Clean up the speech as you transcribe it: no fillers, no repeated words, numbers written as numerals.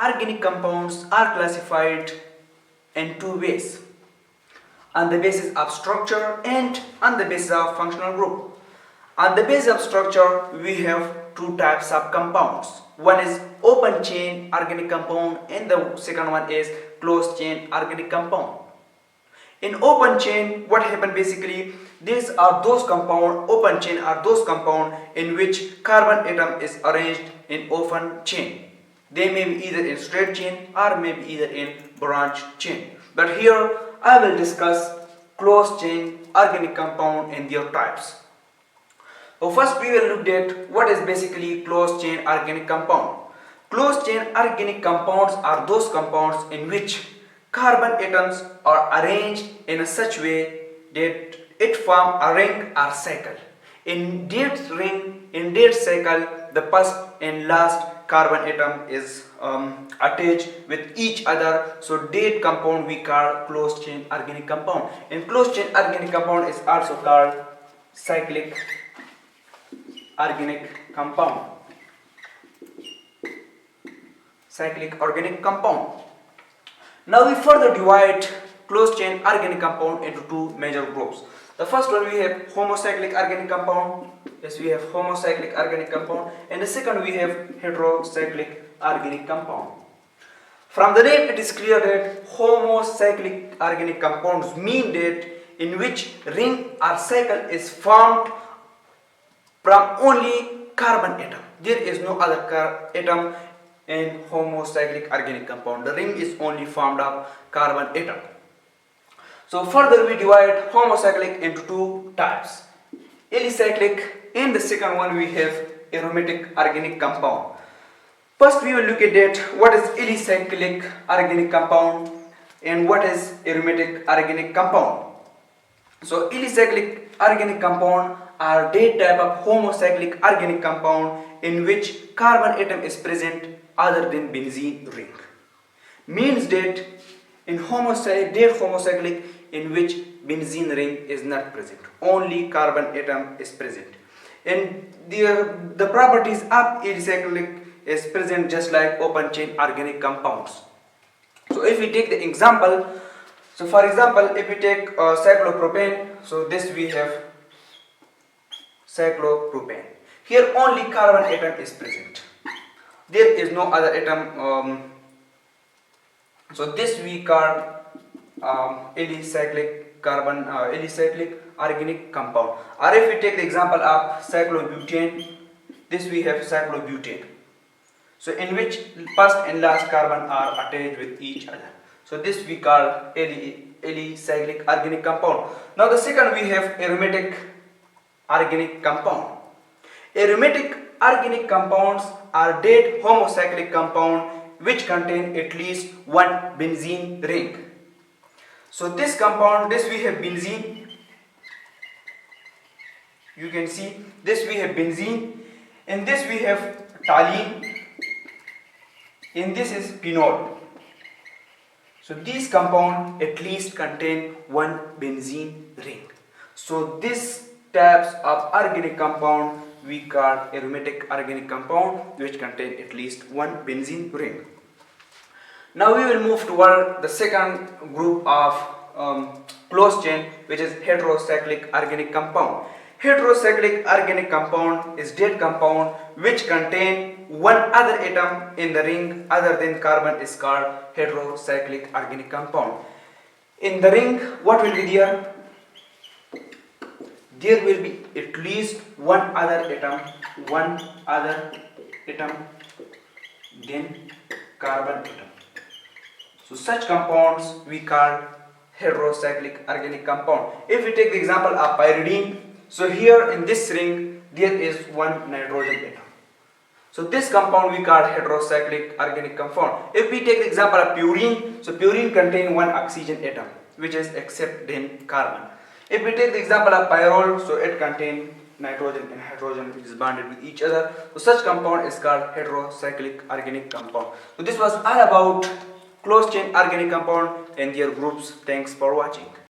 Organic compounds are classified in two ways, on the basis of structure and on the basis of functional group. On the basis of structure, we have two types of compounds. One is open chain organic compound and the second one is closed chain organic compound. In open chain, what happens basically, these are those compound, open chain are those compound in which carbon atom is arranged in open chain. They may be either in straight chain or may be either in branch chain. But here I will discuss closed chain organic compound and their types. So first we will look at what is basically closed chain organic compound. Closed chain organic compounds are those compounds in which carbon atoms are arranged in such way that it forms a ring or cycle. In that ring, in that cycle, the first and last carbon atom is attached with each other. So that compound we call closed chain organic compound. And closed chain organic compound is also called cyclic organic compound. Cyclic organic compound. Now we further divide closed chain organic compound into two major groups. The first one we have homocyclic organic compound. Yes, we have homocyclic organic compound, and the second we have heterocyclic organic compound. From the name it is clear that homocyclic organic compounds mean that in which ring or cycle is formed from only carbon atom. There is no other atom in homocyclic organic compound. The ring is only formed of carbon atom. So further we divide homocyclic into two types, alicyclic, and the second one we have aromatic organic compound. First we will look at that what is alicyclic organic compound and what is aromatic organic compound. So alicyclic organic compound are that type of homocyclic organic compound in which carbon atom is present other than benzene ring. Means that in homocyclic in which benzene ring is not present, only carbon atom is present. And the properties of alicyclic is present just like open chain organic compounds. So if we take the example, so for example if we take cyclopropane, so this we have cyclopropane. Here only carbon atom is present. There is no other atom. So this we call alicyclic organic compound. Or if we take the example of cyclobutane, this we have cyclobutane. So in which first and last carbon are attached with each other. So this we call alicyclic organic compound. Now the second we have aromatic organic compound. Aromatic organic compounds are that homocyclic compound which contain at least one benzene ring. So this compound, this we have benzene. You can see this we have benzene, and this we have toluene, and this is phenol. So these compounds at least contain one benzene ring. So these types of organic compound we call aromatic organic compound which contain at least one benzene ring. Now we will move toward the second group of closed chain, which is heterocyclic organic compound. Heterocyclic organic compound is that compound which contain one other atom in the ring other than carbon is called heterocyclic organic compound. In the ring, what will be there? There will be at least one other atom than carbon atom. So such compounds we call heterocyclic organic compound. If we take the example of pyridine, so here in this ring there is one nitrogen atom. So this compound we call heterocyclic organic compound. If we take the example of purine, so purine contains one oxygen atom which is except then carbon. If we take the example of pyrrole, so it contains nitrogen and hydrogen which is bonded with each other. So such compound is called heterocyclic organic compound. So this was all about closed chain organic compound and their groups. Thanks for watching.